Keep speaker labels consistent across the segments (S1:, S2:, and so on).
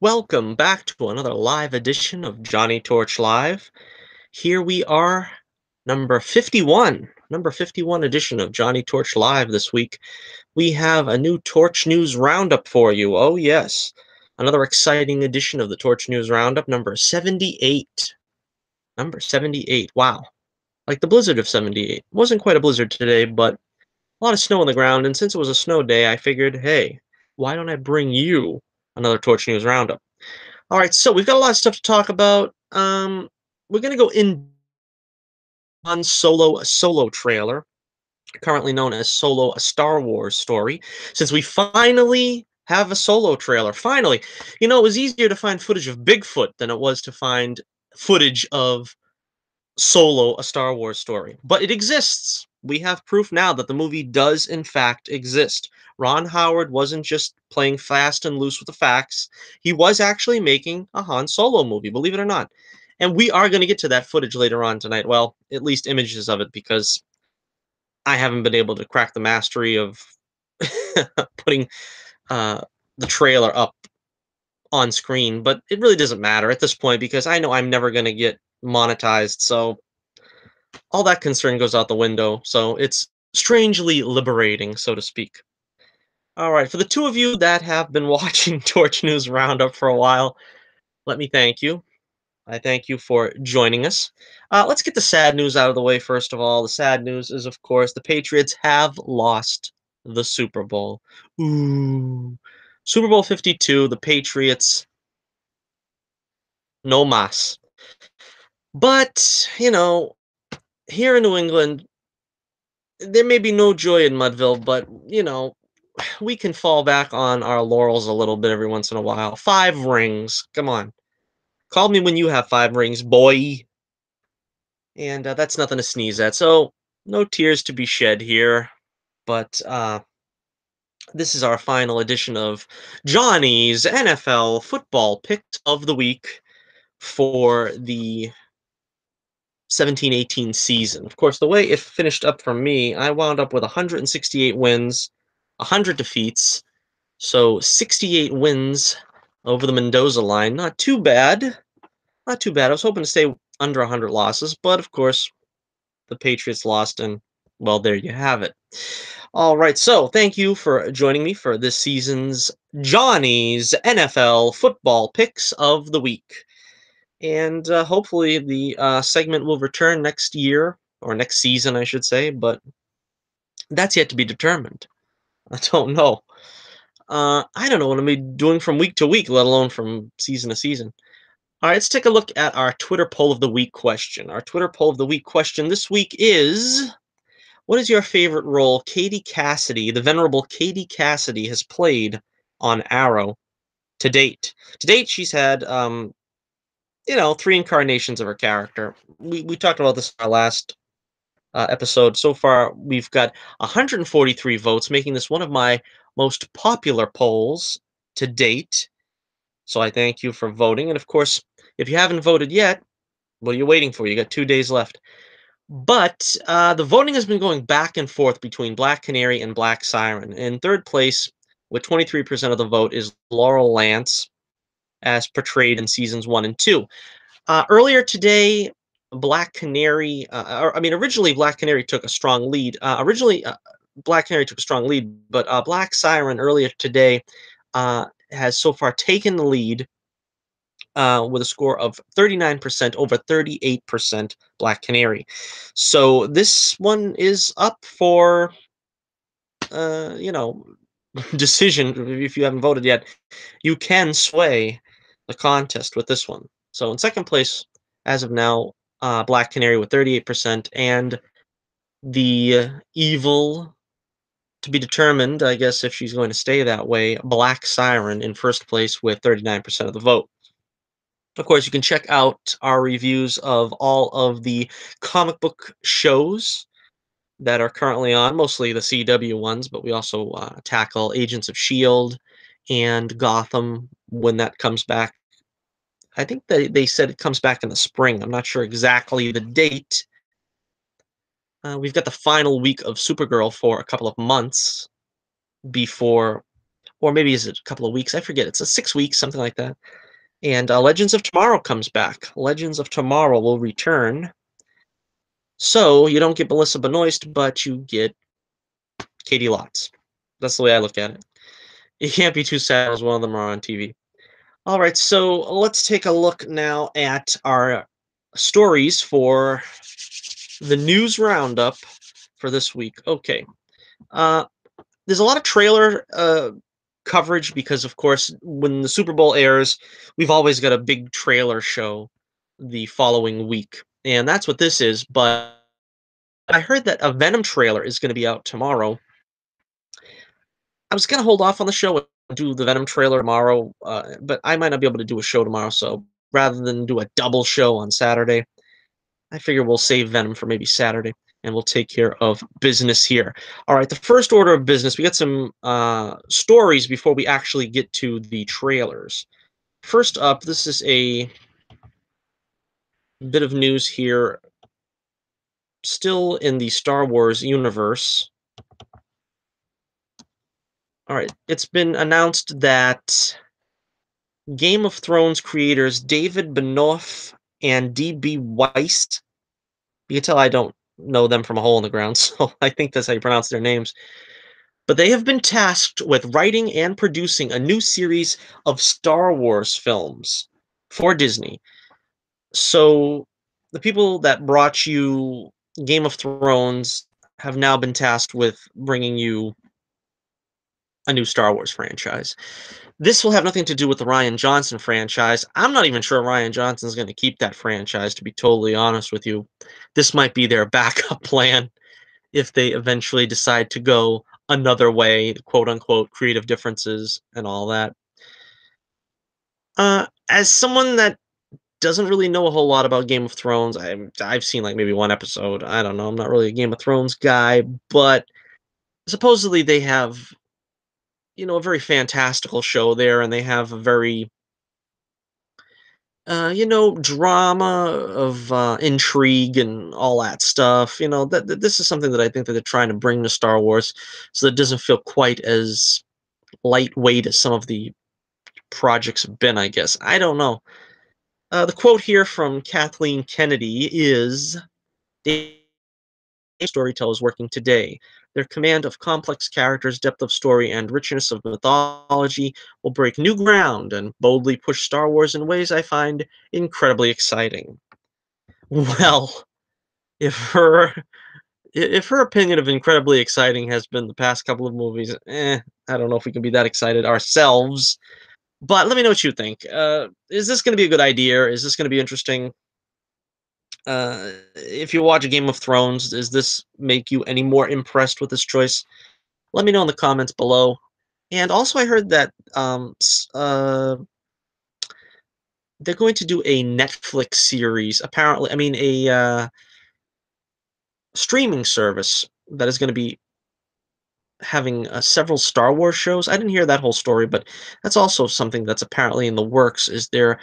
S1: Welcome back to another live edition of Johnnie Torch Live. Here we are, number 51 edition of Johnnie Torch Live this week. We have a new Torch News Roundup for you. Oh, yes. Another exciting edition of the Torch News Roundup, number 78. Number 78. Wow. Like the blizzard of 78. Wasn't quite a blizzard today, but a lot of snow on the ground, and since it was a snow day, I figured, hey, why don't I bring you another Torch News Roundup? All right, so we've got a lot of stuff to talk about. We're gonna go in on Solo, a Solo trailer, currently known as Solo, a Star Wars story, since we finally have a Solo trailer. Finally, it was easier to find footage of Bigfoot than it was to find footage of Solo, a Star Wars story. But it exists. We have proof now that the movie does, in fact, exist. Ron Howard wasn't just playing fast and loose with the facts. He was actually making a Han Solo movie, believe it or not. And we are going to get to that footage later on tonight. Well, at least images of it, because I haven't been able to crack the mastery of putting uh, the trailer up on screen. But it really doesn't matter at this point because I know I'm never going to get monetized. So all that concern goes out the window, so it's strangely liberating, so to speak. All right, for the two of you that have been watching Torch News Roundup for a while, let me thank you. I thank you for joining us. Let's get the sad news out of the way first of all. The sad news is, of course, the Patriots have lost the Super Bowl. Ooh. Super Bowl 52, the Patriots, no mas. But, here in New England, there may be no joy in Mudville, but we can fall back on our laurels a little bit every once in a while. 5 rings, come on. Call me when you have 5 rings, boy. And that's nothing to sneeze at. So no tears to be shed here. But this is our final edition of Johnny's NFL football picks of the week for the 17-18 season. Of course, the way it finished up for me, I wound up with 168 wins, 100 defeats, so 68 wins over the Mendoza line. Not too bad. Not too bad. I was hoping to stay under 100 losses, but of course, the Patriots lost, and well, there you have it. All right, so thank you for joining me for this season's Johnny's NFL football picks of the week. And hopefully the segment will return next year, or next season, I should say, but that's yet to be determined. I don't know. I don't know what I'm be doing from week to week, let alone from season to season. All right, let's take a look at our Twitter poll of the week question. Our Twitter poll of the week question this week is: what is your favorite role Katie Cassidy, the venerable Katie Cassidy, has played on Arrow to date? To date, she's had 3 incarnations of her character. We talked about this in our last episode. So far, we've got 143 votes, making this one of my most popular polls to date. So I thank you for voting. And of course, if you haven't voted yet, what are you waiting for? You got 2 days left. But the voting has been going back and forth between Black Canary and Black Siren. In third place, with 23% of the vote, is Laurel Lance, as portrayed in seasons 1 and 2. Earlier today, Black Canary, originally Black Canary took a strong lead. Black Canary took a strong lead, but Black Siren earlier today has so far taken the lead with a score of 39% over 38% Black Canary. So this one is up for, decision. If you haven't voted yet, you can sway the contest with this one. So in second place, as of now, Black Canary with 38%, and the evil to be determined, I guess, if she's going to stay that way, Black Siren in first place with 39% of the vote. Of course, you can check out our reviews of all of the comic book shows that are currently on, mostly the CW ones, but we also tackle Agents of S.H.I.E.L.D. and Gotham when that comes back. I think they said it comes back in the spring. I'm not sure exactly the date. We've got the final week of Supergirl for a couple of months before or maybe is it a couple of weeks? I forget. It's a 6 weeks, something like that. And Legends of Tomorrow comes back. Legends of Tomorrow will return. So you don't get Melissa Benoist, but you get Katie Lotz. That's the way I look at it. You can't be too sad as one of them are on TV. All right, so let's take a look now at our stories for the news roundup for this week. Okay. Uh, there's a lot of trailer coverage because, of course, when the Super Bowl airs, we've always got a big trailer show the following week. And that's what this is. But I heard that a Venom trailer is going to be out tomorrow. I was going to hold off on the show and do the Venom trailer tomorrow, but I might not be able to do a show tomorrow. So rather than do a double show on Saturday, I figure we'll save Venom for maybe Saturday, and we'll take care of business here. All right, the first order of business, we got some stories before we actually get to the trailers. First up, this is a bit of news here, still in the Star Wars universe. All right, it's been announced that Game of Thrones creators David Benioff and D.B. Weiss, you can tell I don't know them from a hole in the ground, so I think that's how you pronounce their names. But they have been tasked with writing and producing a new series of Star Wars films for Disney. So the people that brought you Game of Thrones have now been tasked with bringing you a new Star Wars franchise. This will have nothing to do with the Rian Johnson franchise. I'm not even sure Rian Johnson's going to keep that franchise, to be totally honest with you. This might be their backup plan if they eventually decide to go another way, quote unquote, creative differences and all that. As someone that doesn't really know a whole lot about Game of Thrones, I've seen like maybe one episode. I don't know. I'm not really a Game of Thrones guy, but supposedly they have, a very fantastical show there, and they have a very drama of intrigue and all that stuff. That this is something that I think that they're trying to bring to Star Wars, so that it doesn't feel quite as lightweight as some of the projects have been. I guess I don't know. The quote here from Kathleen Kennedy is: "Storytellers working today. Their command of complex characters, depth of story, and richness of mythology will break new ground and boldly push Star Wars in ways I find incredibly exciting." Well, if her if her opinion of incredibly exciting has been the past couple of movies, I don't know if we can be that excited ourselves. But let me know what you think. Is this going to be a good idea? Is this going to be interesting? If you watch Game of Thrones, does this make you any more impressed with this choice? Let me know in the comments below. And also, I heard that they're going to do a Netflix series. Apparently, I mean a streaming service that is going to be having several Star Wars shows. I didn't hear that whole story, but that's also something that's apparently in the works. Is they're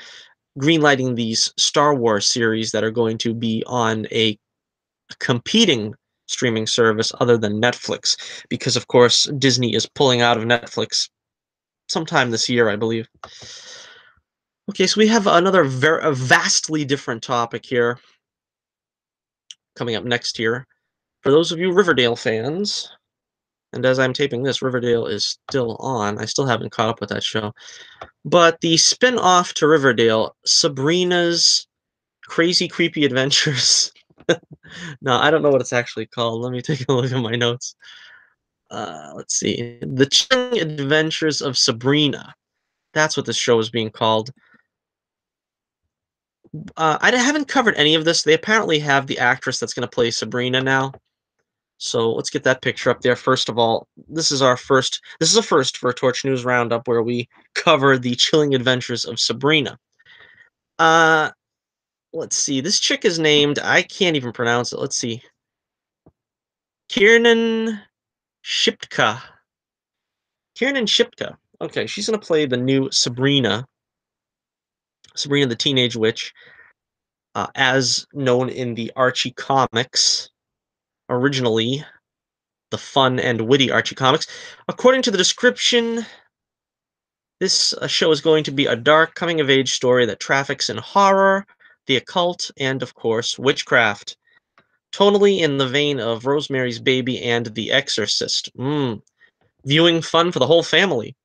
S1: greenlighting these Star Wars series that are going to be on a competing streaming service other than Netflix, because of course Disney is pulling out of Netflix sometime this year, I believe. Okay, so we have another a vastly different topic here coming up next here. For those of you Riverdale fans, and as I'm taping this, Riverdale is still on. I still haven't caught up with that show. But the spin-off to Riverdale, Sabrina's Crazy Creepy Adventures. No, I don't know what it's actually called. Let me take a look at my notes. Let's see. The Chilling Adventures of Sabrina. That's what this show is being called. I haven't covered any of this. They apparently have the actress that's going to play Sabrina now. So let's get that picture up there. First of all, this is a first for a Torch News Roundup where we cover the Chilling Adventures of Sabrina. Uh, let's see. This chick is named, I can't even pronounce it. Let's see. Kiernan Shipka. Kiernan Shipka. Okay, she's going to play the new Sabrina. Sabrina the Teenage Witch, as known in the Archie comics, originally the fun and witty Archie comics. According to the description, This show is going to be a dark coming-of-age story that traffics in horror, the occult, and, of course, witchcraft. Totally in the vein of Rosemary's Baby and The Exorcist. Viewing fun for the whole family.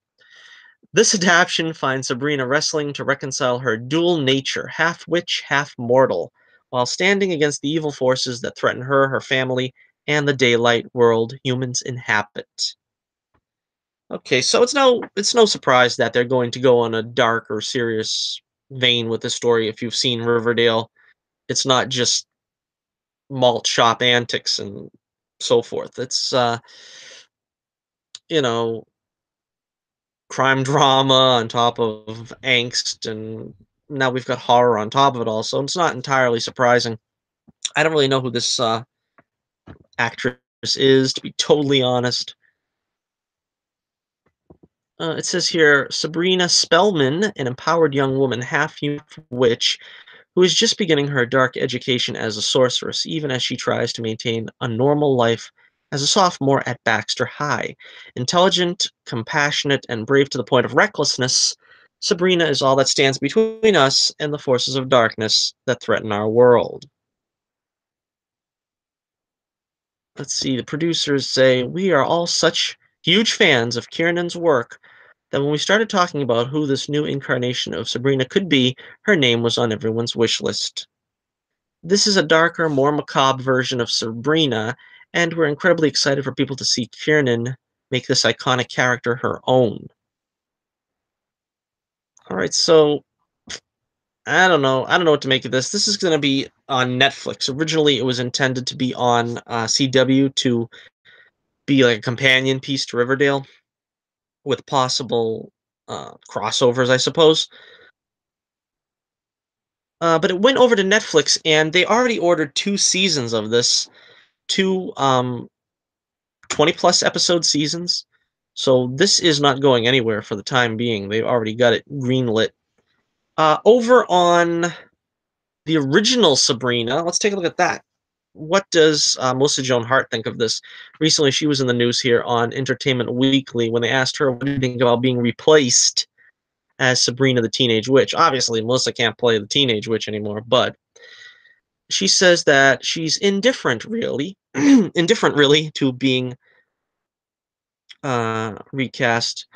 S1: This adaptation finds Sabrina wrestling to reconcile her dual nature, half witch, half mortal, while standing against the evil forces that threaten her, her family, and the daylight world humans inhabit. Okay, so it's no surprise that they're going to go on a dark or serious vein with the story. If you've seen Riverdale, it's not just malt shop antics and so forth. It's you know, crime drama on top of angst, and now we've got horror on top of it all, so it's not entirely surprising. I don't really know who this actress is, to be totally honest. It says here Sabrina Spellman, an empowered young woman, half human witch, who is just beginning her dark education as a sorceress, even as she tries to maintain a normal life as a sophomore at Baxter High. Intelligent, compassionate, and brave to the point of recklessness, Sabrina is all that stands between us and the forces of darkness that threaten our world. Let's see, the producers say, we are all such huge fans of Kiernan's work that when we started talking about who this new incarnation of Sabrina could be, her name was on everyone's wish list. This is a darker, more macabre version of Sabrina, and we're incredibly excited for people to see Kiernan make this iconic character her own. Alright, so I don't know what to make of this. This is gonna be on Netflix. Originally, it was intended to be on CW to be like a companion piece to Riverdale with possible crossovers, I suppose. But it went over to Netflix, and they already ordered 2 seasons of this, two 20 plus episode seasons. So this is not going anywhere for the time being. They've already got it greenlit. Over on the original Sabrina, let's take a look at that. What does Melissa Joan Hart think of this? Recently, she was in the news here on Entertainment Weekly when they asked her, what do you think about being replaced as Sabrina the Teenage Witch? Obviously, Melissa can't play the Teenage Witch anymore, but she says that she's indifferent, really, indifferent, really, to being recast.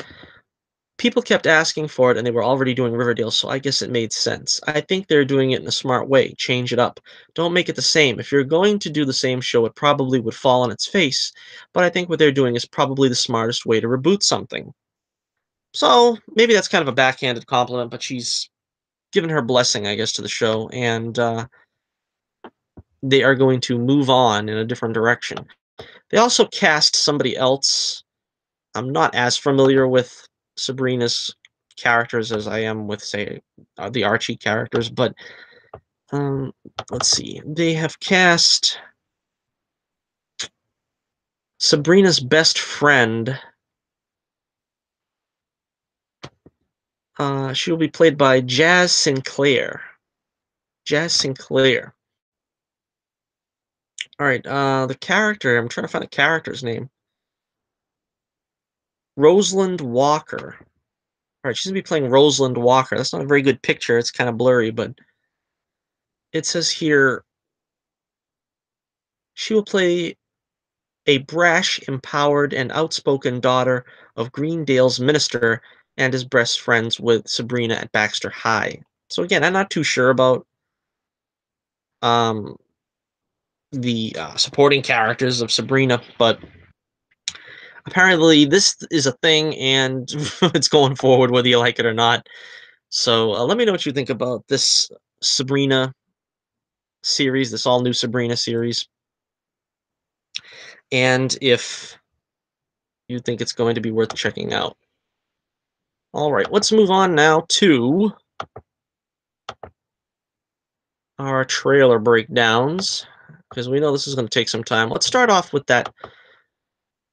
S1: People kept asking for it, and they were already doing Riverdale, so I guess it made sense. I think they're doing it in a smart way. Change it up. Don't make it the same. If you're going to do the same show, it probably would fall on its face, but I think what they're doing is probably the smartest way to reboot something. So maybe that's kind of a backhanded compliment, but she's given her blessing, I guess, to the show, and they are going to move on in a different direction. They also cast somebody else. I'm not as familiar with Sabrina's characters as I am with, say, the Archie characters, but um, let's see. They have cast Sabrina's best friend. She will be played by Jazz Sinclair. Jazz Sinclair. All right. The character. I'm trying to find a character's name. Rosalind Walker. All right, she's gonna be playing Rosalind Walker. That's not a very good picture. It's kind of blurry, but it says here she will play a brash, empowered, and outspoken daughter of Greendale's minister and is best friends with Sabrina at Baxter High. So again, I'm not too sure about um, the supporting characters of Sabrina, but apparently this is a thing and it's going forward whether you like it or not. So let me know what you think about this Sabrina series, this all new Sabrina series, and if you think it's going to be worth checking out. All right, let's move on now to our trailer breakdowns because we know this is going to take some time. Let's start off with that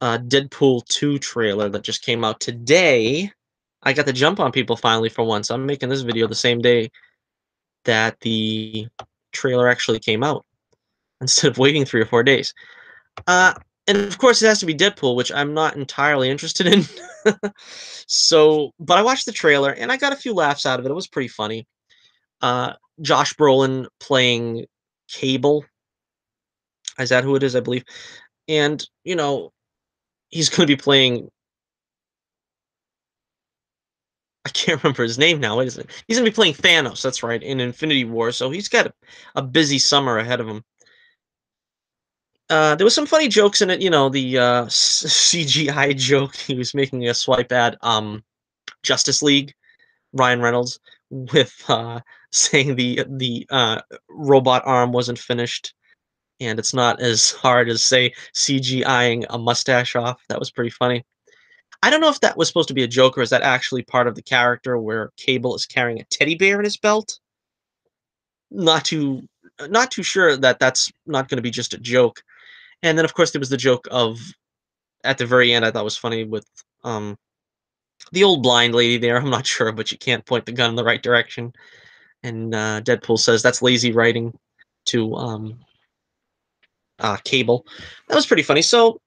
S1: Deadpool 2 trailer that just came out today. I got to jump on people finally for once. I'm making this video the same day that the trailer actually came out instead of waiting 3 or 4 days. And of course, it has to be Deadpool, which I'm not entirely interested in. So, but I watched the trailer and I got a few laughs out of it. It was pretty funny. Uh, Josh Brolin playing Cable. Is that who it is? I believe. And he's going to be playing. I can't remember his name now. What is it? He's going to be playing Thanos. That's right, in Infinity War. So he's got a busy summer ahead of him. There was some funny jokes in it. The CGI joke he was making a swipe at Justice League, Ryan Reynolds, with saying the robot arm wasn't finished, and it's not as hard as say CGIing a mustache off. That was pretty funny. I don't know if that was supposed to be a joke or is that actually part of the character where Cable is carrying a teddy bear in his belt. Not too sure that that's not going to be just a joke. And then of course there was the joke of at the very end I thought was funny with um the old blind lady there. I'm not sure, but you can't point the gun in the right direction. And Deadpool says that's lazy writing to Cable. That was pretty funny. So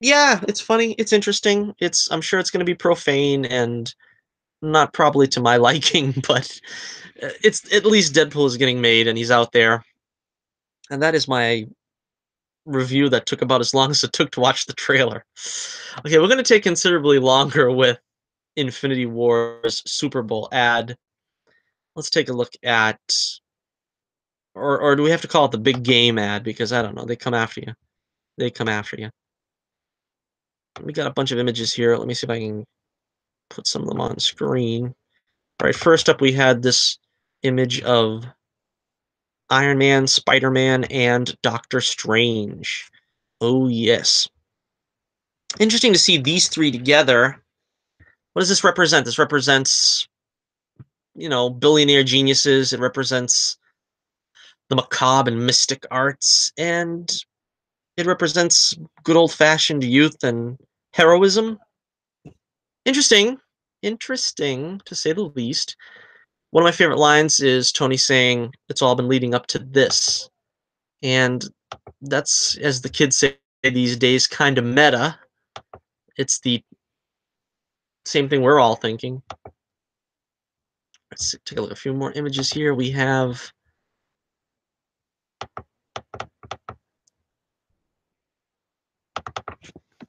S1: yeah, it's funny. It's interesting. I'm sure it's going to be profane and not probably to my liking, but it's at least Deadpool is getting made and he's out there. And that is my review that took about as long as it took to watch the trailer. Okay, we're going to take considerably longer with Infinity War's Super Bowl ad. Let's take a look at, or do we have to call it the big game ad? Because I don't know, they come after you. They come after you. We got a bunch of images here. Let me see if I can put some of them on screen. All right, first up we had this image of Iron Man, Spider-Man, and Doctor Strange. Oh yes. Interesting to see these three together. What does this represent? This represents, billionaire geniuses. It represents the macabre and mystic arts, and it represents good old-fashioned youth and heroism. Interesting. Interesting, to say the least. One of my favorite lines is Tony saying, "It's all been leading up to this." And that's, as the kids say these days, kind of meta. It's the same thing we're all thinking. Let's take a look at a few more images here. We have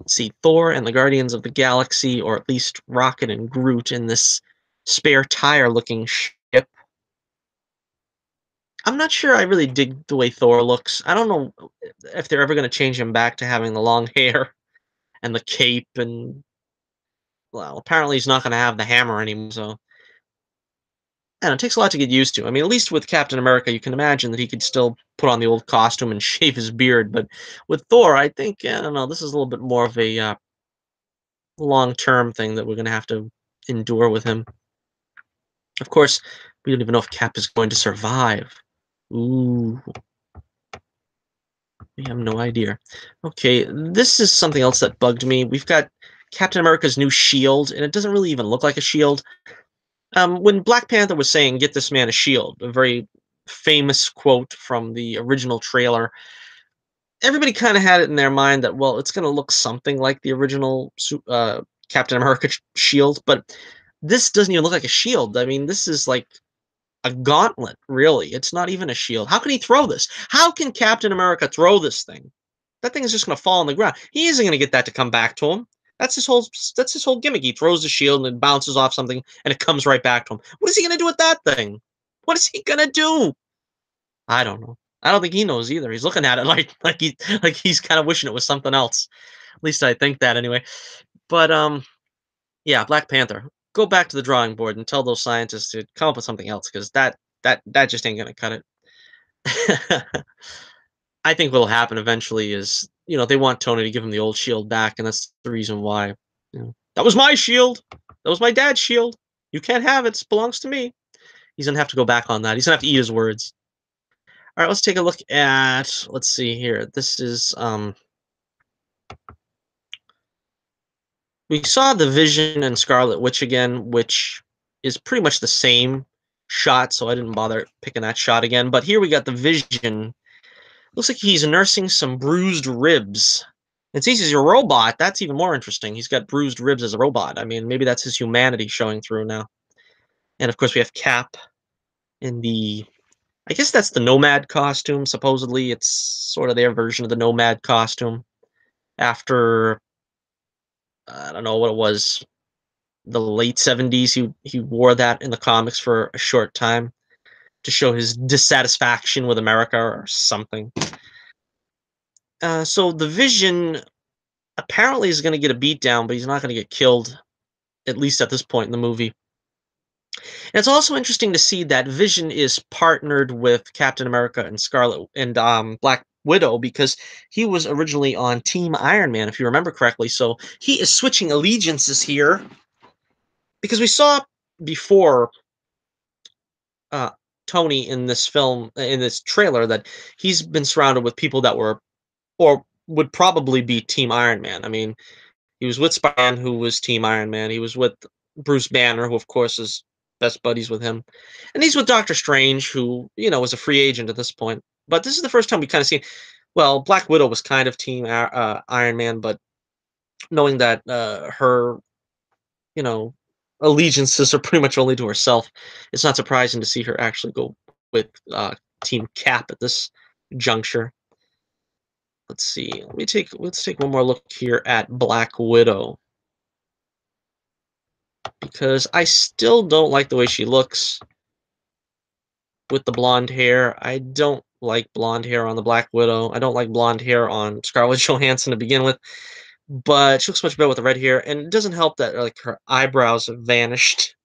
S1: see Thor and the Guardians of the Galaxy, or at least Rocket and Groot in this spare tire looking ship. I'm not sure I really dig the way Thor looks. I don't know if they're ever going to change him back to having the long hair and the cape, and well, apparently he's not going to have the hammer anymore, so and it takes a lot to get used to. I mean, at least with Captain America, you can imagine that he could still put on the old costume and shave his beard. But with Thor, I think, I don't know, this is a little bit more of a long-term thing that we're going to have to endure with him. Of course, we don't even know if Cap is going to survive. Ooh, we have no idea. Okay, this is something else that bugged me. We've got Captain America's new shield, and it doesn't really even look like a shield. When Black Panther was saying, "Get this man a shield," a very famous quote from the original trailer, everybody kind of had it in their mind that, well, it's going to look something like the original Captain America shield, but this doesn't even look like a shield. I mean, this is like a gauntlet, really. It's not even a shield. How can he throw this? How can Captain America throw this thing? That thing is just going to fall on the ground. He isn't going to get that to come back to him. That's his whole gimmick. He throws the shield and it bounces off something and it comes right back to him. What is he going to do with that thing? What is he going to do? I don't know. I don't think he knows either. He's looking at it like he's kind of wishing it was something else. At least I think that anyway. But yeah, Black Panther. Go back to the drawing board and tell those scientists to come up with something else because that just ain't gonna cut it. I think what'll happen eventually is, they want Tony to give him the old shield back, and that's the reason why. That was my shield. That was my dad's shield. You can't have it. It belongs to me. He's gonna have to go back on that. He's gonna have to eat his words. All right, let's take a look at. Let's see here. This is we saw the Vision and Scarlet Witch again, which is pretty much the same shot, so I didn't bother picking that shot again. But here we got the Vision Looks like he's nursing some bruised ribs. It sees he's a robot. That's even more interesting. He's got bruised ribs as a robot. I mean, maybe that's his humanity showing through now. And of course, we have Cap in the. I guess that's the Nomad costume. Supposedly, it's sort of their version of the Nomad costume. After I don't know what it was, the late '70s, he wore that in the comics for a short time to show his dissatisfaction with America or something. So the Vision apparently is going to get a beat down, but he's not going to get killed, at least at this point in the movie. And it's also interesting to see that Vision is partnered with Captain America and Scarlet and Black Widow because he was originally on Team Iron Man, if you remember correctly. So he is switching allegiances here because we saw before uh, Tony in this film, in this trailer, that he's been surrounded with people that were or would probably be Team Iron Man. I mean, he was with Spider-Man, who was Team Iron Man. He was with Bruce Banner, who of course is best buddies with him, and he's with Doctor Strange, who is a free agent at this point. But this is the first time we kind of see. Well, Black Widow was kind of Team Iron Man, but knowing that her, you know, allegiances are pretty much only to herself, it's not surprising to see her actually go with Team Cap at this juncture. Let's see. Let's take one more look here at Black Widow because I still don't like the way she looks with the blonde hair. I don't like blonde hair on the Black Widow. I don't like blonde hair on Scarlett Johansson to begin with, but she looks much better with the red hair, and it doesn't help that like her eyebrows have vanished.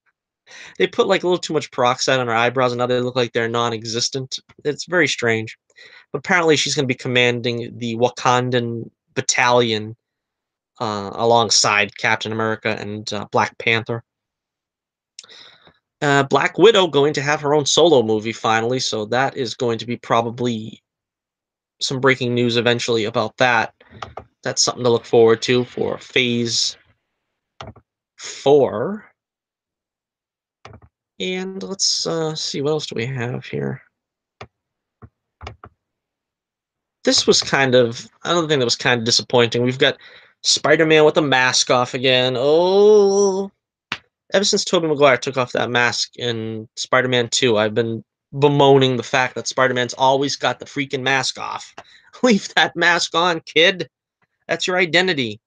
S1: They put like a little too much peroxide on her eyebrows, and now they look like they're non-existent. It's very strange. But apparently, she's going to be commanding the Wakandan battalion alongside Captain America and Black Panther. Black Widow going to have her own solo movie finally, so that is going to be probably some breaking news eventually about that. That's something to look forward to for Phase 4. And let's see, what else do we have here? This was kind of another thing that was kind of disappointing. We've got Spider-Man with the mask off again. Oh, ever since Tobey Maguire took off that mask in Spider-Man 2, I've been bemoaning the fact that Spider-Man's always got the freaking mask off. Leave that mask on, kid. That's your identity.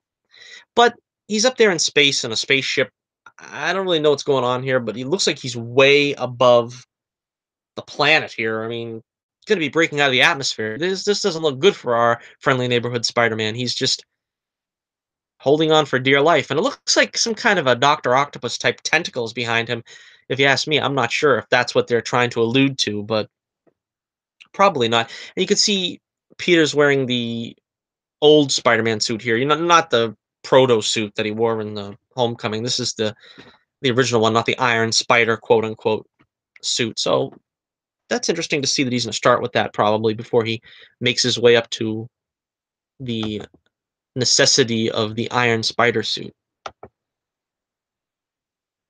S1: But he's up there in space in a spaceship. I don't really know what's going on here, but he looks like he's way above the planet here. I mean, going to be breaking out of the atmosphere. This doesn't look good for our friendly neighborhood Spider-Man. He's just holding on for dear life, and it looks like some kind of a Doctor Octopus type tentacles behind him. If you ask me, I'm not sure if that's what they're trying to allude to, but probably not. And you can see Peter's wearing the old Spider-Man suit here. Not the proto suit that he wore in the Homecoming. This is the original one, not the Iron Spider quote unquote suit. So that's interesting to see that he's going to start with that probably before he makes his way up to the necessity of the Iron Spider suit.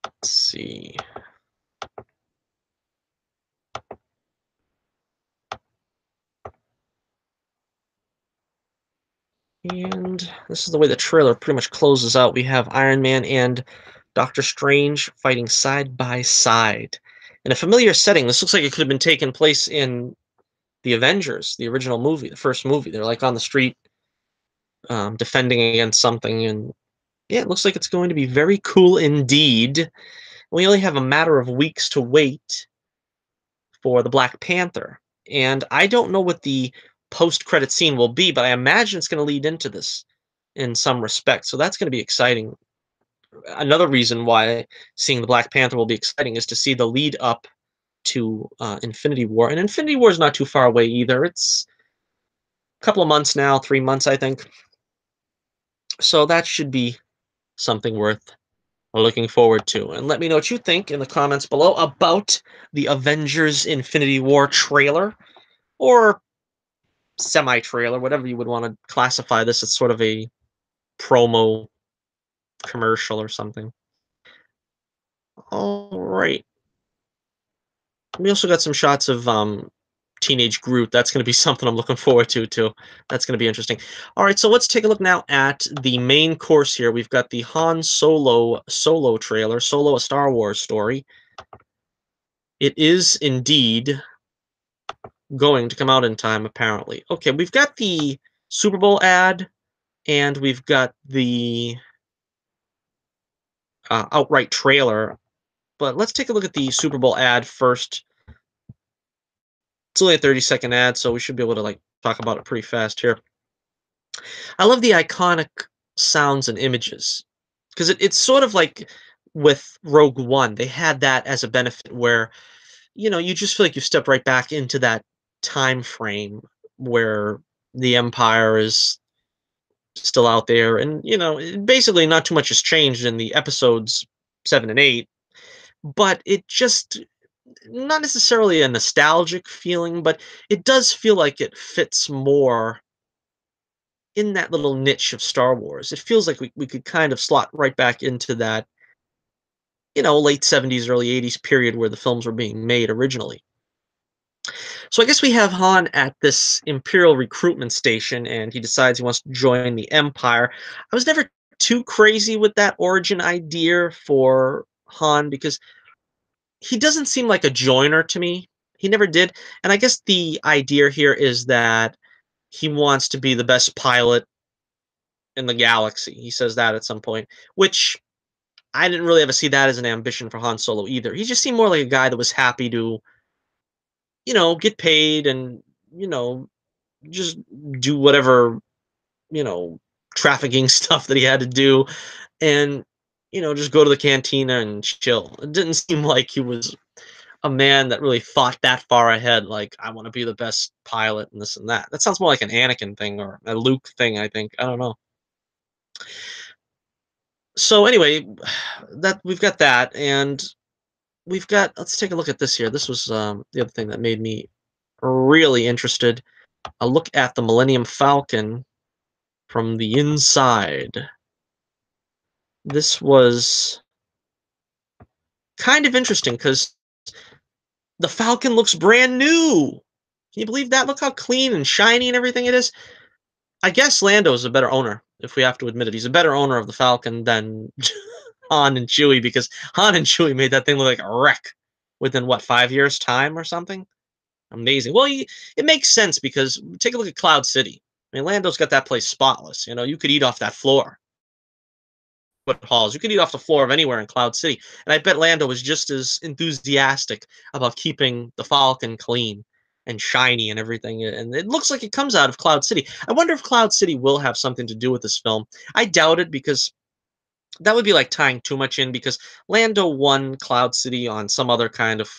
S1: Let's see. And this is the way the trailer pretty much closes out. We have Iron Man and Doctor Strange fighting side by side in a familiar setting. This looks like it could have been taken place in the Avengers, the original movie, the first movie. They're like on the street defending against something, and yeah, it looks like it's going to be very cool indeed. We only have a matter of weeks to wait for the Black Panther, and I don't know what the post-credit scene will be, but I imagine it's going to lead into this in some respect. So that's going to be exciting. Another reason why seeing the Black Panther will be exciting is to see the lead up to Infinity War, and Infinity War is not too far away either. It's a couple of months now, 3 months, I think. So that should be something worth looking forward to. And let me know what you think in the comments below about the Avengers Infinity War trailer or semi-trailer, whatever you would want to classify this. It's sort of a promo commercial or something. All right. We also got some shots of Teenage Groot. That's going to be something I'm looking forward to too. That's going to be interesting. All right, so let's take a look now at the main course here. We've got the Han Solo trailer, Solo a Star Wars story. It is indeed going to come out in time, apparently. Okay, we've got the Super Bowl ad, and we've got the outright trailer. But let's take a look at the Super Bowl ad first. It's only a 30-second ad, so we should be able to like talk about it pretty fast here. I love the iconic sounds and images because it's sort of like with Rogue One. They had that as a benefit where you just feel like you step right back into that time frame where the Empire is still out there, and basically not too much has changed in the episodes 7 and 8, but it just not necessarily a nostalgic feeling, but it does feel like it fits more in that little niche of Star Wars. It feels like we could kind of slot right back into that, late 70s, early 80s period where the films were being made originally. So I guess we have Han at this Imperial recruitment station, and he decides he wants to join the Empire. I was never too crazy with that origin idea for Han because he doesn't seem like a joiner to me. He never did. And I guess the idea here is that he wants to be the best pilot in the galaxy. He says that at some point, which I didn't really ever see that as an ambition for Han Solo either. He just seemed more like a guy that was happy to, get paid and, you know, just do whatever, you know, trafficking stuff that he had to do and, just go to the cantina and chill. It didn't seem like he was a man that really thought that far ahead, like, I want to be the best pilot and this and that. That sounds more like an Anakin thing or a Luke thing, I think. I don't know. So anyway, that we've got that, and we've got. Let's take a look at this here. This was the other thing that made me really interested. A look at the Millennium Falcon from the inside. This was kind of interesting because the Falcon looks brand new. Can you believe that? Look how clean and shiny and everything it is. I guess Lando is a better owner, if we have to admit it. He's a better owner of the Falcon than Han and Chewie because Han and Chewie made that thing look like a wreck within what 5 years time or something. Amazing. Well, it makes sense because take a look at Cloud City. I mean, Lando's got that place spotless. You could eat off that floor. What halls? You could eat off the floor of anywhere in Cloud City, and I bet Lando was just as enthusiastic about keeping the Falcon clean and shiny and everything. And it looks like it comes out of Cloud City. I wonder if Cloud City will have something to do with this film. I doubt it because that would be like tying too much in because Lando won Cloud City on some other kind of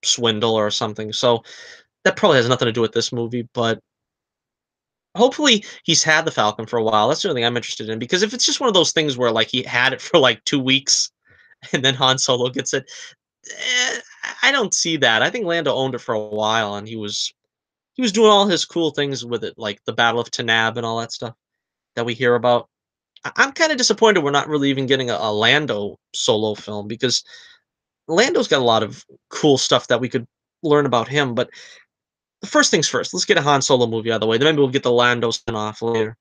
S1: swindle or something. So that probably has nothing to do with this movie, but hopefully he's had the Falcon for a while. That's the only thing I'm interested in because if it's just one of those things where like he had it for like 2 weeks and then Han Solo gets it, eh, I don't see that. I think Lando owned it for a while and he was doing all his cool things with it, like the Battle of Tanab and all that stuff that we hear about. I'm kind of disappointed we're not really even getting a Lando solo film because Lando's got a lot of cool stuff that we could learn about him. But first things first, let's get a Han Solo movie out of the way. Then maybe we'll get the Lando spin-off later.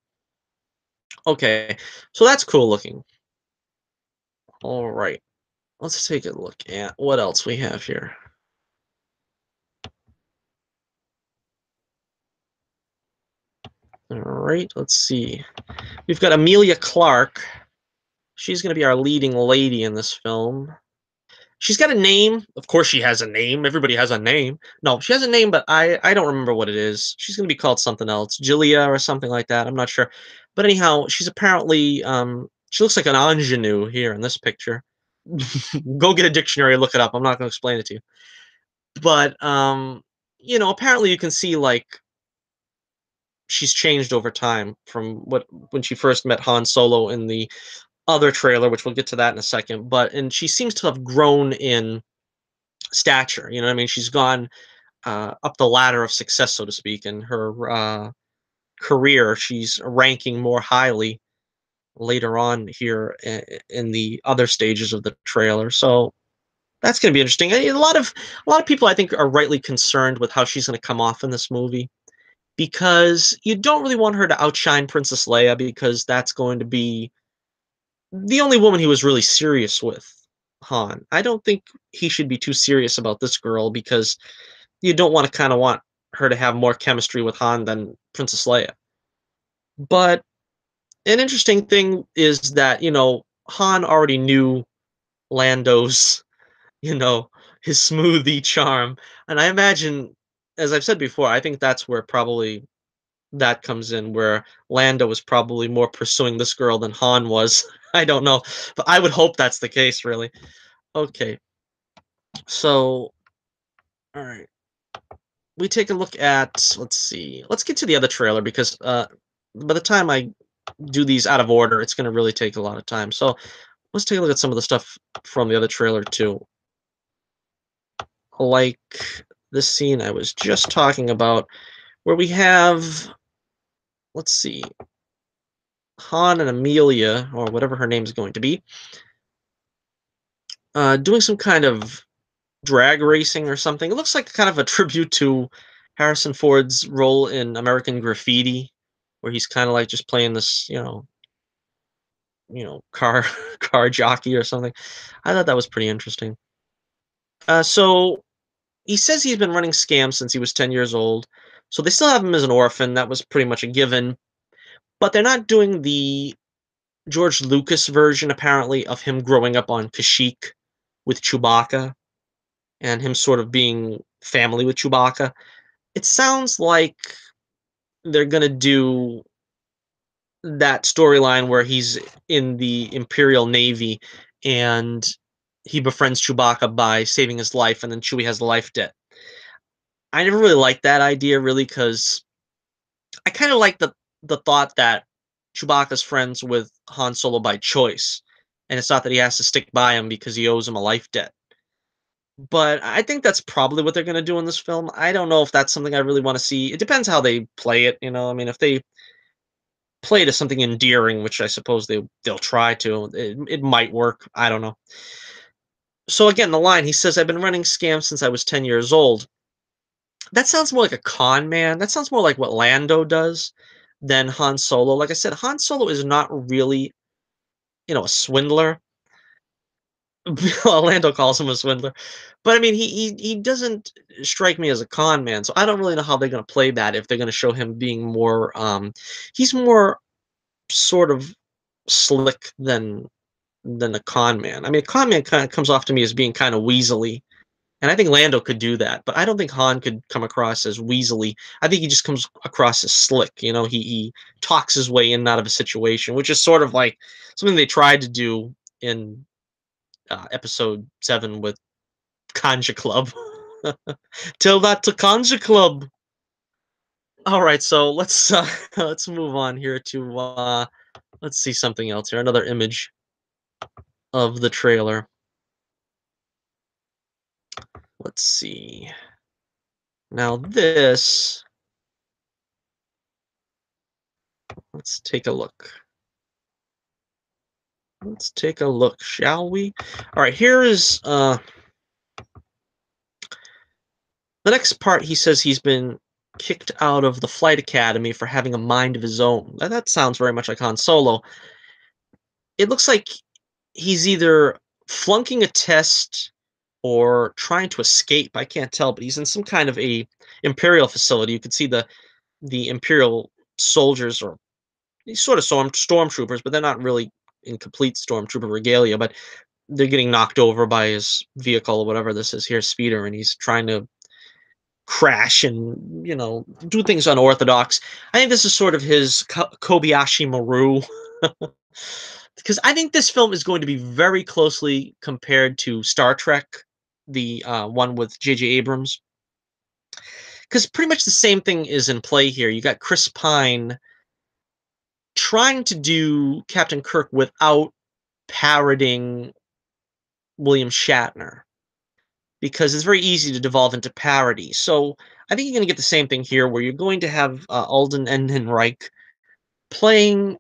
S1: Okay, so that's cool looking. All right, let's take a look at what else we have here. All right, let's see. We've got Amelia Clark. She's going to be our leading lady in this film. She's got a name. Of course, she has a name. Everybody has a name. No, she has a name, but I don't remember what it is. She's going to be called something else, Julia or something like that. I'm not sure. But anyhow, she's apparently she looks like an ingenue here in this picture. Go get a dictionary, look it up. I'm not going to explain it to you. But apparently you can see like she's changed over time from what when she first met Han Solo in the other trailer, which we'll get to that in a second. And she seems to have grown in stature. You know what I mean? She's gone up the ladder of success, so to speak, in her career. She's ranking more highly later on here in the other stages of the trailer. So That's gonna be interesting. A lot of people I think are rightly concerned with how she's gonna come off in this movie because you don't really want her to outshine Princess Leia because that's going to be the only woman he was really serious with, Han. I don't think he should be too serious about this girl because you don't want to kind of want her to have more chemistry with Han than Princess Leia. But an interesting thing is that, Han already knew Lando's, you know, his smoothie charm. And I imagine, as I've said before, I think that's where probably that comes in, where Lando was probably more pursuing this girl than Han was. I don't know, but I would hope that's the case, really. Okay, so, all right. We take a look at, let's see, let's get to the other trailer because by the time I do these out of order, it's going to really take a lot of time. So let's take a look at some of the stuff from the other trailer too. Like this scene I was just talking about, where we have, let's see, Han and Amelia, or whatever her name's going to be, doing some kind of drag racing or something. It looks like kind of a tribute to Harrison Ford's role in American Graffiti, where he's kind of like just playing this, car car jockey or something. I thought that was pretty interesting. So he says he's been running scams since he was 10 years old. So they still have him as an orphan. That was pretty much a given. But they're not doing the George Lucas version, apparently, of him growing up on Kashyyyk with Chewbacca and him sort of being family with Chewbacca. It sounds like they're gonna do that storyline where he's in the Imperial Navy and he befriends Chewbacca by saving his life, and then Chewie has a life debt. I never really liked that idea, really, because I kind of like the thought that Chewbacca's friends with Han Solo by choice, and it's not that he has to stick by him because he owes him a life debt. But I think that's probably what they're going to do in this film. I don't know if that's something I really want to see. It depends how they play it. I mean, if they play it as something endearing, which I suppose they'll try to, it might work. I don't know. So again, the line he says, "I've been running scams since I was 10 years old." That sounds more like a con man. That sounds more like what Lando does than Han Solo. Like I said, Han Solo is not really, a swindler. Well, Lando calls him a swindler, but I mean, he doesn't strike me as a con man. So I don't really know how they're going to play that. If they're going to show him being more, he's more sort of slick than a con man. I mean, a con man kind of comes off to me as being kind of weaselly, and I think Lando could do that, but I don't think Han could come across as weaselly. I think he just comes across as slick. He talks his way in and out of a situation, which is sort of like something they tried to do in episode 7 with Kanja Club. Tell that to Kanja Club. All right, so let's let's move on here to let's see something else here. Another image of the trailer. Let's see. Now this, let's take a look. Let's take a look, shall we? All right, here is the next part. He says he's been kicked out of the flight academy for having a mind of his own. That sounds very much like Han Solo. It looks like he's either flunking a test or trying to escape. I can't tell, but he's in some kind of a imperial facility. You can see the imperial soldiers, or these sort of stormtroopers, but they're not really in complete stormtrooper regalia. But they're getting knocked over by his vehicle, or whatever this is here, speeder, and he's trying to crash and do things unorthodox. I think this is sort of his Kobayashi Maru. Because I think this film is going to be very closely compared to Star Trek, the one with J.J. Abrams. Because pretty much the same thing is in play here. You got Chris Pine trying to do Captain Kirk without parroting William Shatner, because it's very easy to devolve into parody. So I think you're going to get the same thing here, where you're going to have Alden Ehrenreich playing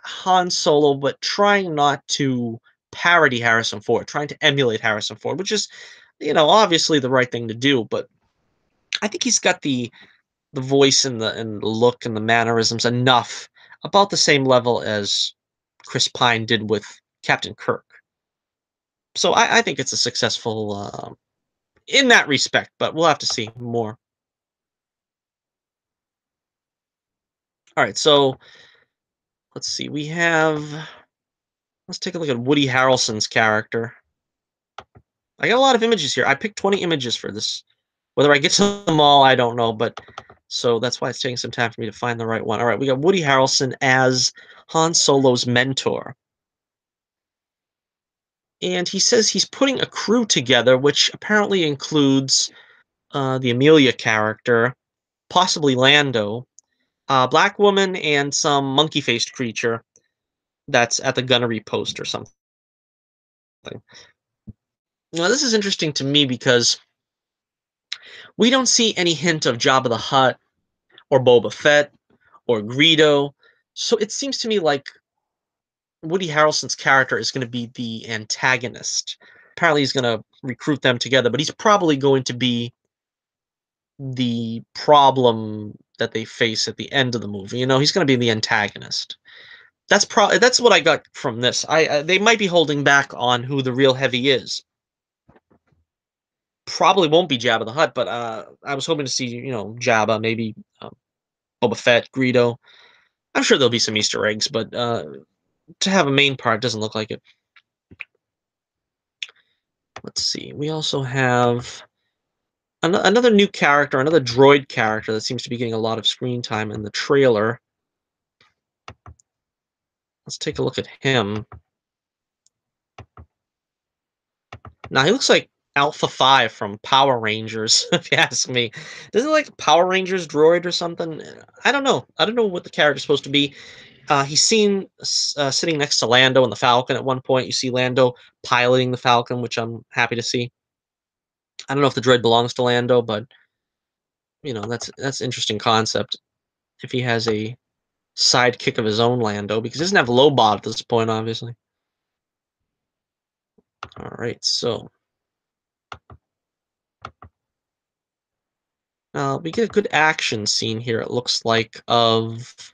S1: Han Solo, but trying not to parody Harrison Ford, trying to emulate Harrison Ford, which is, obviously the right thing to do. But I think he's got the voice and the look and the mannerisms enough about the same level as Chris Pine did with Captain Kirk. So I think it's a successful in that respect, but we'll have to see more. All right, so let's see. Let's take a look at Woody Harrelson's character. I got a lot of images here. I picked 20 images for this. Whether I get to them all, I don't know, but so that's why it's taking some time for me to find the right one. All right, we got Woody Harrelson as Han Solo's mentor. And he says he's putting a crew together, which apparently includes the Amelia character, possibly Lando, a black woman, and some monkey-faced creature that's at the gunnery post or something. Now, this is interesting to me because we don't see any hint of Jabba the Hutt or Boba Fett or Greedo. So it seems to me like Woody Harrelson's character is going to be the antagonist. Apparently, he's going to recruit them together, but he's probably going to be the problem that they face at the end of the movie. He's going to be the antagonist. That's what I got from this. They might be holding back on who the real heavy is. Probably won't be Jabba the Hutt, but I was hoping to see Jabba, maybe Boba Fett, Greedo. I'm sure there'll be some Easter eggs, but to have a main part doesn't look like it. Let's see. We also have another new character, another droid character that seems to be getting a lot of screen time in the trailer. Let's take a look at him. Now he looks like Alpha 5 from Power Rangers, if you ask me. Isn't it like Power Rangers droid or something? I don't know. I don't know what the character's supposed to be. He's seen sitting next to Lando in the Falcon at one point. You see Lando piloting the Falcon, which I'm happy to see. I don't know if the droid belongs to Lando, but that's an interesting concept. If he has a sidekick of his own Lando, because he doesn't have Lobot at this point, obviously. All right, so we get a good action scene here. It looks like of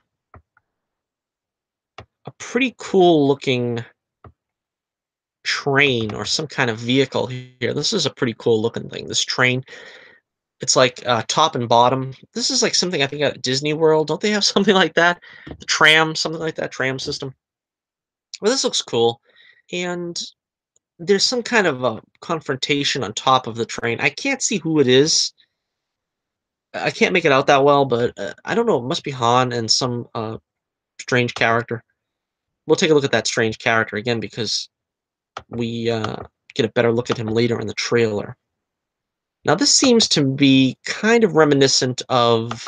S1: a pretty cool looking train or some kind of vehicle here. This is a pretty cool looking thing. This train, it's like top and bottom. This is like something I think at Disney World. Don't they have something like that? The tram, something like that, tram system. Well, this looks cool. And there's some kind of a confrontation on top of the train. I can't see who it is. I can't make it out that well, but I don't know. It must be Han and some strange character. We'll take a look at that strange character again because we get a better look at him later in the trailer. Now, this seems to be kind of reminiscent of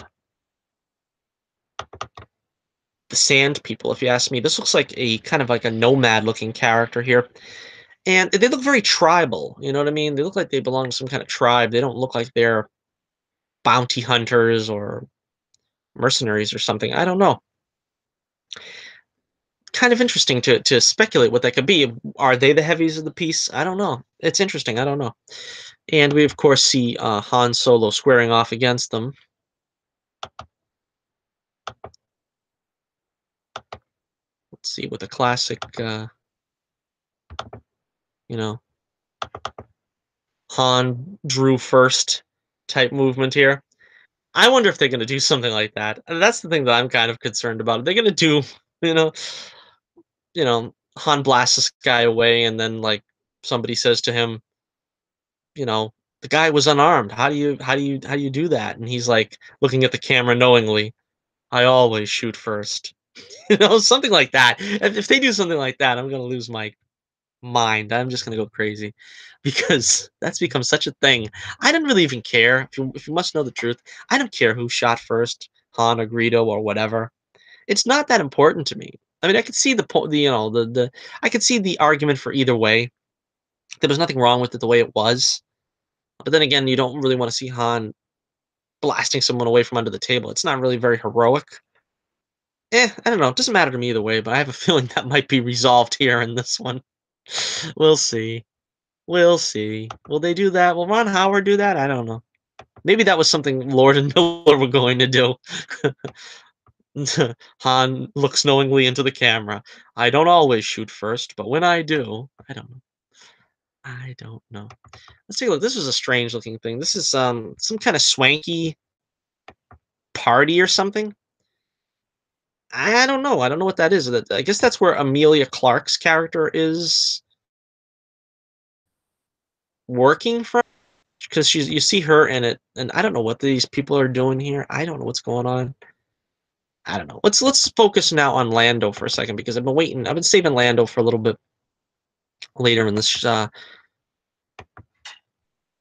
S1: the Sand People, if you ask me. This looks like a kind of like a nomad-looking character here. And they look very tribal, you know what I mean? They look like they belong to some kind of tribe. They don't look like they're bounty hunters or mercenaries or something. I don't know. Kind of interesting to speculate what that could be. Are they the heavies of the piece? I don't know. It's interesting. I don't know. And we, of course, see Han Solo squaring off against them. Let's see, with a classic, you know, Han drew first type movement here. I wonder if they're going to do something like that. And that's the thing that I'm kind of concerned about. Are they going to do, you know, Han blasts this guy away, and then like somebody says to him, the guy was unarmed. How do you do that? And he's like looking at the camera knowingly. I always shoot first. Something like that. If they do something like that, I'm gonna lose my mind. I'm just gonna go crazy because that's become such a thing. I don't really even care. If you must know the truth, I don't care who shot first, Han or Greedo or whatever. It's not that important to me. I mean, I could see the point. The I could see the argument for either way. There was nothing wrong with it the way it was. But then again, you don't really want to see Han blasting someone away from under the table. It's not really very heroic. I don't know. It doesn't matter to me either way, but I have a feeling that might be resolved here in this one. We'll see. We'll see. Will they do that? Will Ron Howard do that? I don't know. Maybe that was something Lord and Miller were going to do. Han looks knowingly into the camera. I don't always shoot first, but when I do, I don't know. I don't know. Let's take a look. This is a strange looking thing. This is some kind of swanky party or something. I don't know. I don't know what that is. I guess that's where Amelia Clark's character is working from, because she's you see her in it, and I don't know what these people are doing here. I don't know what's going on. I don't know. Let's focus now on Lando for a second, because I've been waiting. I've been saving Lando for a little bit later in this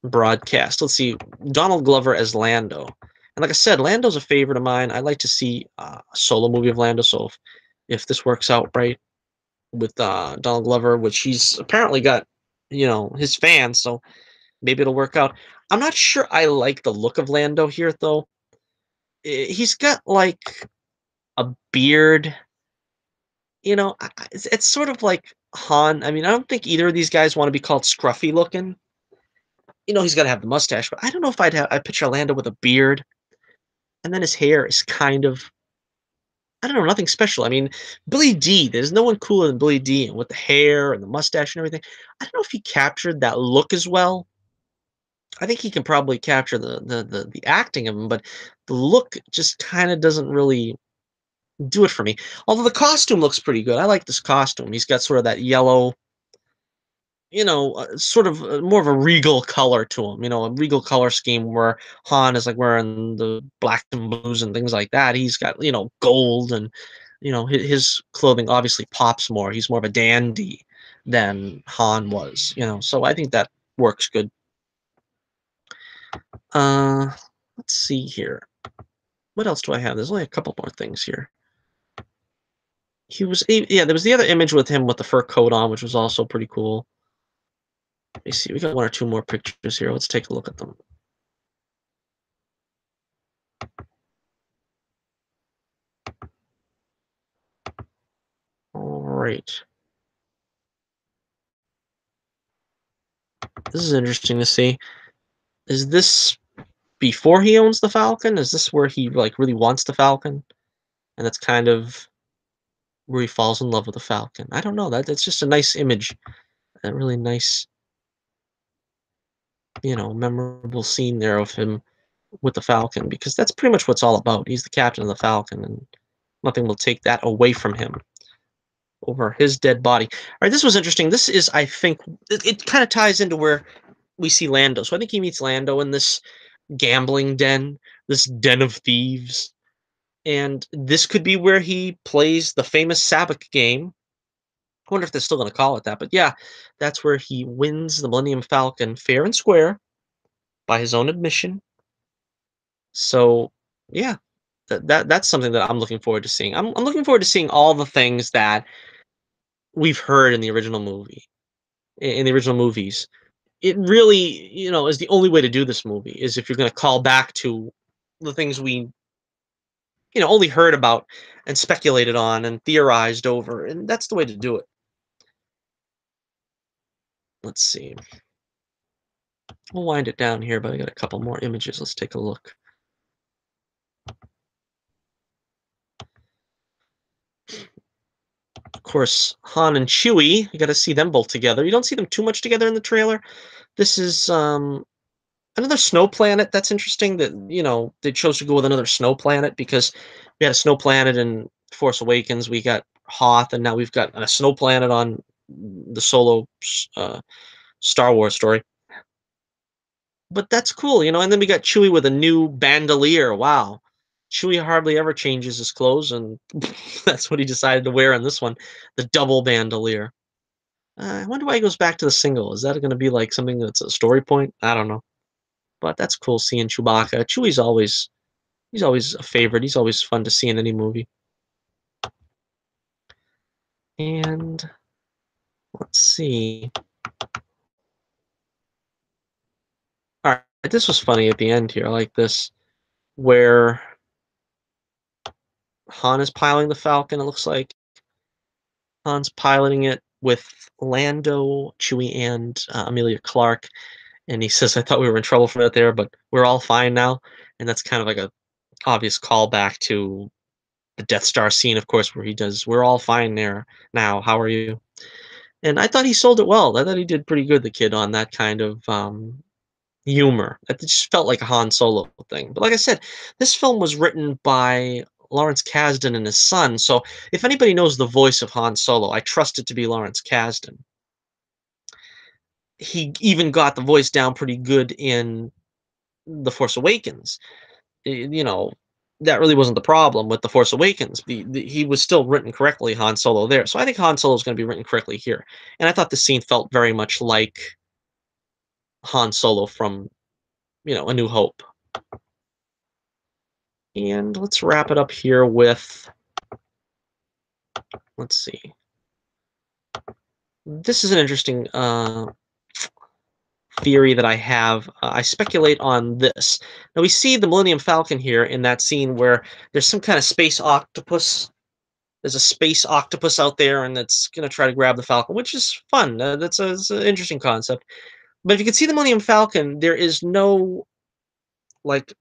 S1: broadcast. Let's see, Donald Glover as Lando, and like I said, Lando's a favorite of mine. I like to see a solo movie of Lando. So if this works out right with Donald Glover, which he's apparently got, his fans, so maybe it'll work out. I'm not sure I like the look of Lando here, though. He's got like a beard. It's sort of like Han. I mean, I don't think either of these guys want to be called scruffy looking. He's got to have the mustache, but I don't know if I picture Lando with a beard, and then his hair is kind of, I don't know, nothing special. I mean, Billy D. There's no one cooler than Billy D. And with the hair and the mustache and everything, I don't know if he captured that look as well. I think he can probably capture the acting of him, but the look just kind of doesn't really do it for me. Although the costume looks pretty good. I like this costume. He's got sort of that yellow, sort of more of a regal color to him. A regal color scheme where Han is like wearing the black and blues and things like that. He's got gold, and his clothing obviously pops more. He's more of a dandy than Han was. So I think that works good. Uh, let's see here. What else do I have? There's only a couple more things here. Yeah, there was the other image with him with the fur coat on, which was also pretty cool. Let me see. We got one or two more pictures here. Let's take a look at them. All right. This is interesting to see. Is this before he owns the Falcon? Is this where he like really wants the Falcon? And that's kind of where he falls in love with the Falcon. I don't know. That's just a nice image. A really nice, memorable scene there of him with the Falcon, because that's pretty much what it's all about. He's the captain of the Falcon, and nothing will take that away from him over his dead body. All right, this was interesting. This is, I think, it kind of ties into where we see Lando. So I think he meets Lando in this gambling den, this den of thieves. And this could be where he plays the famous Sabak game. I wonder if they're still going to call it that. But yeah, that's where he wins the Millennium Falcon fair and square by his own admission. So yeah, that's something that I'm looking forward to seeing. I'm looking forward to seeing all the things that we've heard in the original movie, in the original movies. It really, is the only way to do this movie, is if you're going to call back to the things we, only heard about and speculated on and theorized over, and that's the way to do it. Let's see. We'll wind it down here, but I got a couple more images. Let's take a look. Of course, Han and Chewie, you got to see them both together. You don't see them too much together in the trailer. This is another snow planet. That's interesting that, they chose to go with another snow planet, because we had a snow planet in Force Awakens. We got Hoth, and now we've got a snow planet on the Solo Star Wars story. But that's cool, and then we got Chewie with a new bandolier. Wow. Chewie hardly ever changes his clothes, and that's what he decided to wear on this one, the double bandolier. I wonder why he goes back to the single. Is that going to be like something that's a story point? I don't know. But that's cool seeing Chewbacca. He's always a favorite. He's always fun to see in any movie. And let's see. All right, this was funny at the end here. I like this, where Han is piloting the Falcon. It looks like Han's piloting it. with Lando, Chewie, and Amelia Clark, and he says, "I thought we were in trouble from out there, but we're all fine now." And that's kind of like a obvious callback to the Death Star scene, of course, where he does, "We're all fine there now. How are you?" And I thought he sold it well. I thought he did pretty good, the kid, on that kind of humor. It just felt like a Han Solo thing. But like I said, this film was written by Lawrence Kasdan and his son. So if anybody knows the voice of Han Solo, I trust it to be Lawrence Kasdan. He even got the voice down pretty good in The Force Awakens. You know, that really wasn't the problem with The Force Awakens. He was still written correctly, Han Solo there. So I think Han Solo is going to be written correctly here. And I thought the scene felt very much like Han Solo from, A New Hope. And let's wrap it up here with, let's see. This is an interesting theory that I have. I speculate on this. Now we see the Millennium Falcon here in that scene where there's some kind of space octopus. There's a space octopus out there, and it's going to try to grab the Falcon, which is fun. It's an interesting concept. But if you can see the Millennium Falcon, there is no like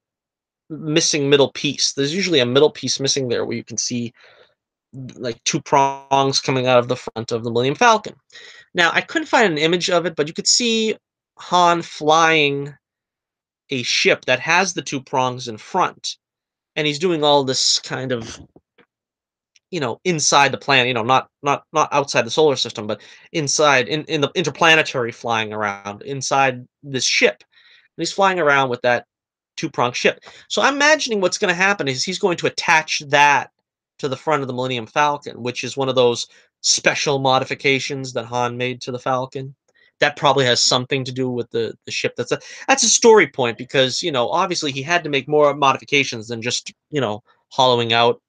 S1: missing middle piece. There's usually a middle piece missing there where you can see like two prongs coming out of the front of the Millennium Falcon. Now, I couldn't find an image of it, but you could see Han flying a ship that has the two prongs in front, and he's doing all this kind of, inside the planet, not outside the solar system, but inside in the interplanetary, flying around inside this ship. And he's flying around with that two-pronged ship. So I'm imagining what's going to happen is he's going to attach that to the front of the Millennium Falcon, which is one of those special modifications that Han made to the Falcon. That probably has something to do with the ship. That's a story point because, obviously he had to make more modifications than just, hollowing out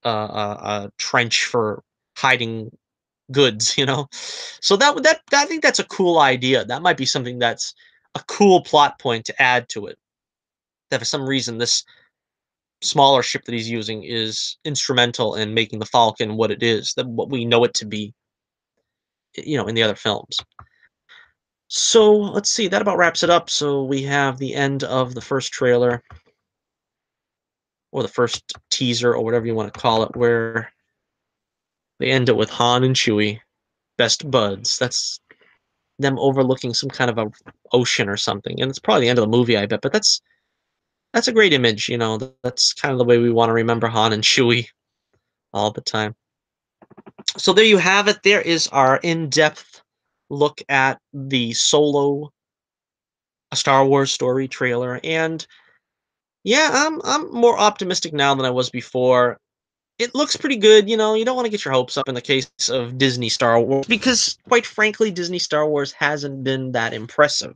S1: a trench for hiding goods. So that I think that's a cool idea. That might be something that's a cool plot point to add to it. That for some reason this smaller ship that he's using is instrumental in making the Falcon what it is, that what we know it to be, in the other films. So let's see, that about wraps it up. So we have the end of the first trailer, or the first teaser, or whatever you want to call it, where they end it with Han and Chewie, best buds. That's them overlooking some kind of a ocean or something, and it's probably the end of the movie, I bet. But that's a great image. That's kind of the way we want to remember Han and Chewie all the time. So there you have it. There is our in-depth look at the Solo, a Star Wars story trailer, and yeah, I'm more optimistic now than I was before. It looks pretty good. You don't want to get your hopes up in the case of Disney Star Wars because, quite frankly, Disney Star Wars hasn't been that impressive.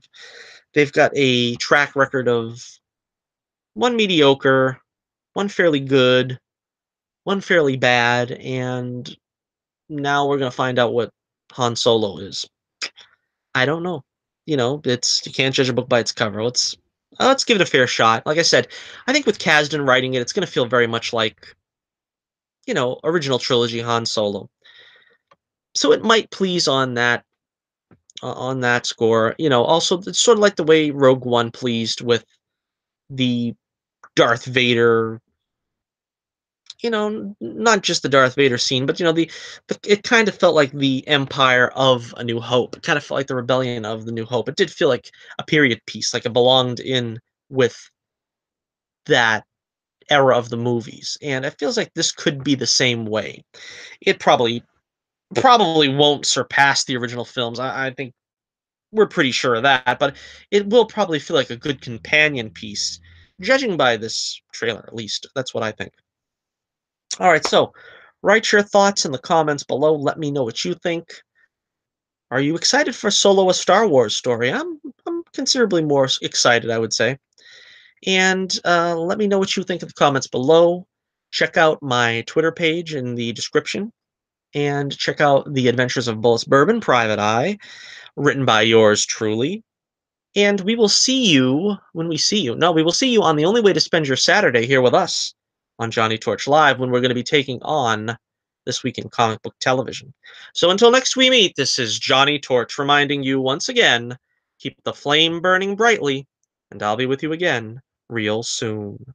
S1: They've got a track record of one mediocre, one fairly good, one fairly bad, and now we're gonna find out what Han Solo is. I don't know. It's you can't judge a book by its cover. Let's give it a fair shot. Like I said, I think with Kasdan writing it, it's gonna feel very much like, original trilogy Han Solo. So it might please on that score. Also it's sort of like the way Rogue One pleased with the Darth Vader, not just the Darth Vader scene, but it kind of felt like the Empire of A New Hope. It kind of felt like the rebellion of the New Hope. It did feel like a period piece, like it belonged in with that era of the movies. And it feels like this could be the same way. It probably won't surpass the original films. I think we're pretty sure of that, but it will probably feel like a good companion piece, judging by this trailer at least. That's what I think. All right, so write your thoughts in the comments below. Let me know what you think. Are you excited for Solo: A Star Wars Story? I'm considerably more excited, I would say. And let me know what you think in the comments below. Check out my Twitter page in the description, and check out The Adventures of Bullets Bourbon Private Eye, written by yours truly. And we will see you when we see you. No, we will see you on the only way to spend your Saturday here with us on Johnnie Torch Live, when we're going to be taking on this week in comic book television. So until next we meet, this is Johnny Torch reminding you once again, keep the flame burning brightly, and I'll be with you again real soon.